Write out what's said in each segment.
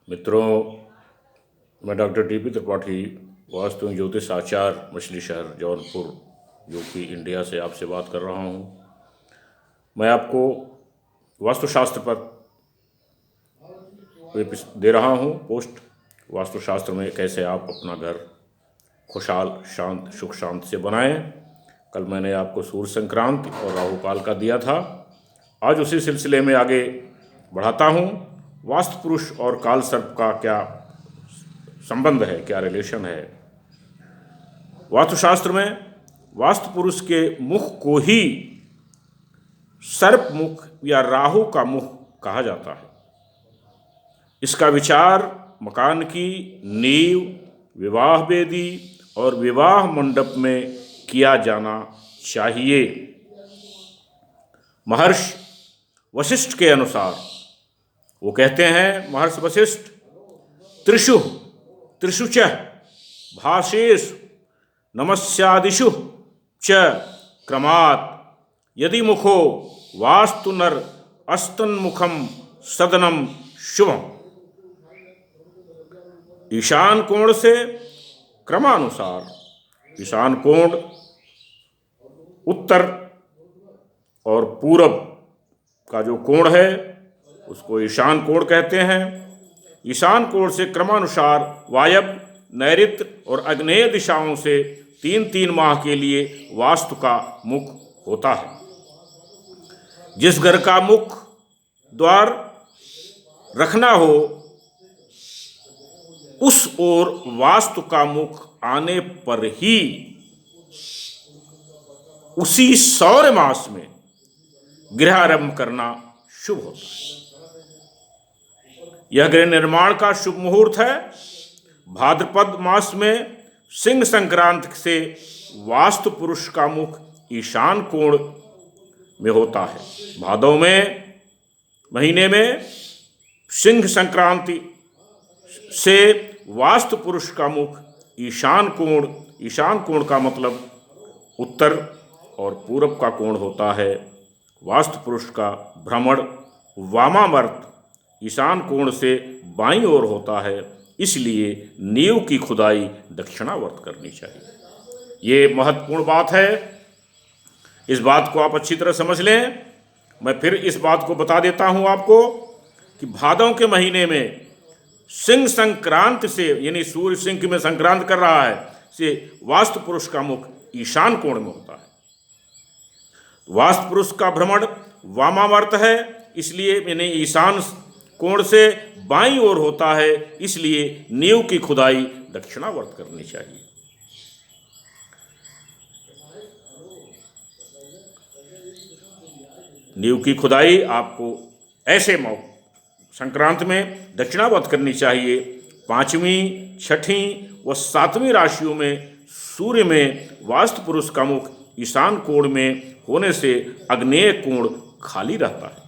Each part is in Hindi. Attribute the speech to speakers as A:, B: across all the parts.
A: मित्रों, मैं डॉक्टर टीपी त्रिपाठी, वास्तु एवं ज्योतिष आचार्य, मछली शहर जौनपुर, यूपी, इंडिया से आपसे बात कर रहा हूँ। मैं आपको वास्तुशास्त्र पर दे रहा हूँ पोस्ट। वास्तुशास्त्र में कैसे आप अपना घर खुशहाल, शांत, सुख शांति से बनाएं। कल मैंने आपको सूर्य संक्रांति और राहु काल का दिया था। आज उसी सिलसिले में आगे बढ़ाता हूँ। वास्तु पुरुष और काल सर्प का क्या संबंध है, क्या रिलेशन है। वास्तुशास्त्र में वास्तु पुरुष के मुख को ही सर्प मुख या राहु का मुख कहा जाता है। इसका विचार मकान की नींव, विवाह वेदी और विवाह मंडप में किया जाना चाहिए। महर्षि वशिष्ठ के अनुसार वो कहते हैं, महर्षि वशिष्ठ, त्रिषु त्रिषुच भाषेषु नमस्यादिषु च क्रमात् यदि मुखो वास्तु नर अस्तन्मुखम सदनम शुभम। ईशान कोण से क्रमानुसार ईशान कोण उत्तर और पूरब का जो कोण है उसको ईशान कोण कहते हैं। ईशान कोण से क्रमानुसार वायव्य, नैऋत्य और आग्नेय दिशाओं से 3-3 माह के लिए वास्तु का मुख होता है। जिस घर का मुख द्वार रखना हो उस ओर वास्तु का मुख आने पर ही उसी सौर मास में गृहारंभ करना शुभ होता है। यह गृह निर्माण का शुभ मुहूर्त है। भाद्रपद मास में सिंह संक्रांति से वास्तु पुरुष का मुख ईशान कोण में होता है। भादव में महीने में सिंह संक्रांति से वास्तु पुरुष का मुख ईशान कोण का मतलब उत्तर और पूरब का कोण होता है। वास्तु पुरुष का भ्रमण वामावर्त ईशान कोण से बाईं ओर होता है, इसलिए नींव की खुदाई दक्षिणावर्त करनी चाहिए। ये महत्वपूर्ण बात है। इस बात को आप अच्छी तरह समझ लें। मैं फिर इस बात को बता देता हूं आपको कि भादों के महीने में सिंह संक्रांति से, यानी सूर्य सिंह में संक्रांत कर रहा है, से वास्तु पुरुष का मुख ईशान कोण में होता है। वास्तु पुरुष का भ्रमण वामावर्त है, इसलिए यानी ईशान कोण से बाईं ओर होता है, इसलिए नींव की खुदाई दक्षिणावर्त करनी चाहिए। नींव की खुदाई आपको ऐसे संक्रांत में दक्षिणावर्त करनी चाहिए। 5वीं, 6वीं व 7वीं राशियों में सूर्य में वास्तु पुरुष का मुख ईशान कोण में होने से आग्नेय कोण खाली रहता है।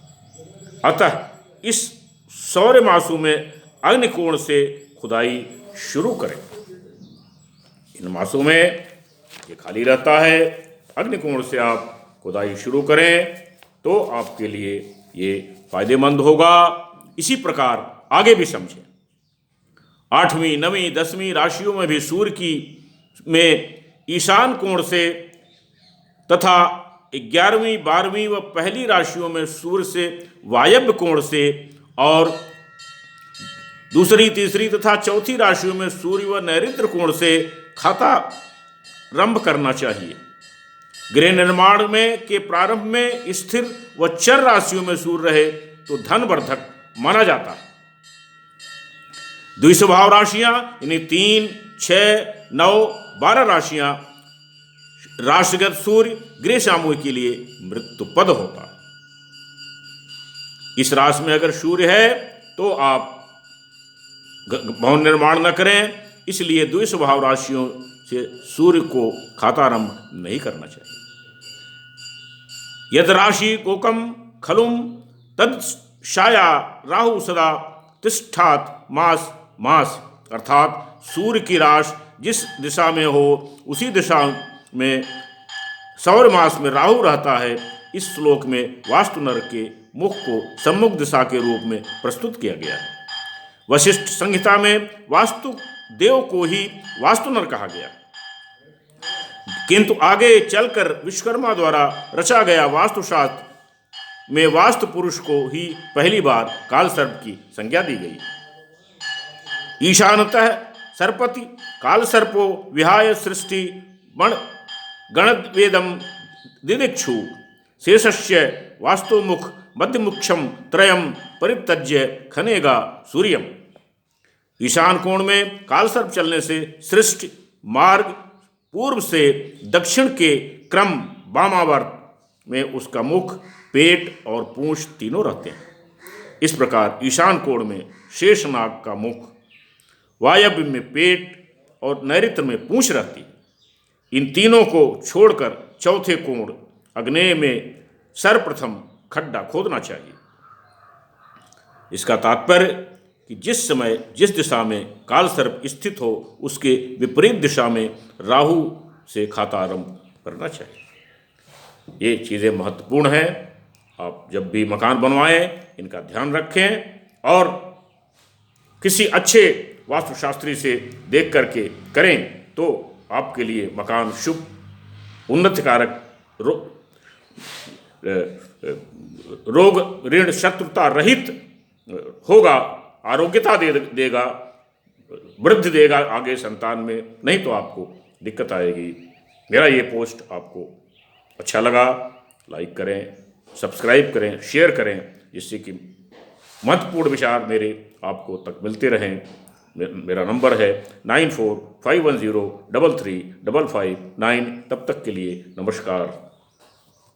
A: अतः इस सौर मासों में अग्नि कोण से खुदाई शुरू करें। इन मासों में ये खाली रहता है, अग्नि कोण से आप खुदाई शुरू करें तो आपके लिए ये फायदेमंद होगा। इसी प्रकार आगे भी समझें। 8वीं, 9वीं, 10वीं राशियों में भी सूर्य में ईशान कोण से तथा 11वीं, 12वीं व पहली राशियों में सूर्य से वायव्य कोण से और दूसरी, तीसरी तथा चौथी राशियों में सूर्य व नैऋत्य कोण से खाता आरंभ करना चाहिए। गृह निर्माण में के प्रारंभ में स्थिर व चर राशियों में सूर्य रहे तो धनवर्धक माना जाता है। द्विस्वभाव राशियां यानी 3, 6, 9, 12 राशियां राशिगत सूर्य गृह सामूहिक के लिए मृत्युपद होता है। इस राशि में अगर सूर्य है तो आप भवन निर्माण न करें, इसलिए द्विस्वभाव राशियों से सूर्य को खातारंभ नहीं करना चाहिए। यद राशि कोकम खलुम तद छाया राहु सदा तिष्ठात मास मास, अर्थात सूर्य की राशि जिस दिशा में हो उसी दिशा में सौर मास में राहु रहता है। इस श्लोक में वास्तु नर के मुख को सम्मुख दिशा के रूप में प्रस्तुत किया गया है। वशिष्ठ संहिता में वास्तु देव को ही वास्तुनर कहा गया, किंतु आगे चलकर विश्वकर्मा द्वारा रचा गया वास्तुशास्त्र में वास्तु पुरुष को ही पहली बार काल सर्प की संज्ञा दी गई। ईशानतः सर्पति काल सर्पो विहाय सृष्टि गणवेदम दिदिक्षु शेषस्य वास्तुमुख मध्यमुक्षम त्रयम परित्यज्य खनेगा सूर्यम। ईशान कोण में काल सर्प चलने से सृष्टि मार्ग पूर्व से दक्षिण के क्रम वामावर्त में उसका मुख, पेट और पूंछ तीनों रहते हैं। इस प्रकार ईशान कोण में शेषनाग का मुख, वायव्य में पेट और नैऋत्य में पूंछ रहती है। इन तीनों को छोड़कर चौथे कोण आग्नेय में सर्वप्रथम खड्डा खोदना चाहिए। इसका तात्पर्य कि जिस समय जिस दिशा में काल सर्प स्थित हो उसके विपरीत दिशा में राहु से खाता आरंभ करना चाहिए। ये चीज़ें महत्वपूर्ण हैं। आप जब भी मकान बनवाएं इनका ध्यान रखें और किसी अच्छे वास्तुशास्त्री से देख करके करें तो आपके लिए मकान शुभ, उन्नतिकारक, रोग ऋण शत्रुता रहित होगा, आरोग्यता देगा, वृद्धि देगा आगे संतान में, नहीं तो आपको दिक्कत आएगी। मेरा ये पोस्ट आपको अच्छा लगा, लाइक करें, सब्सक्राइब करें, शेयर करें, जिससे कि महत्वपूर्ण विचार मेरे आपको तक मिलते रहें। मेरा नंबर है 9451033559। तब तक के लिए नमस्कार।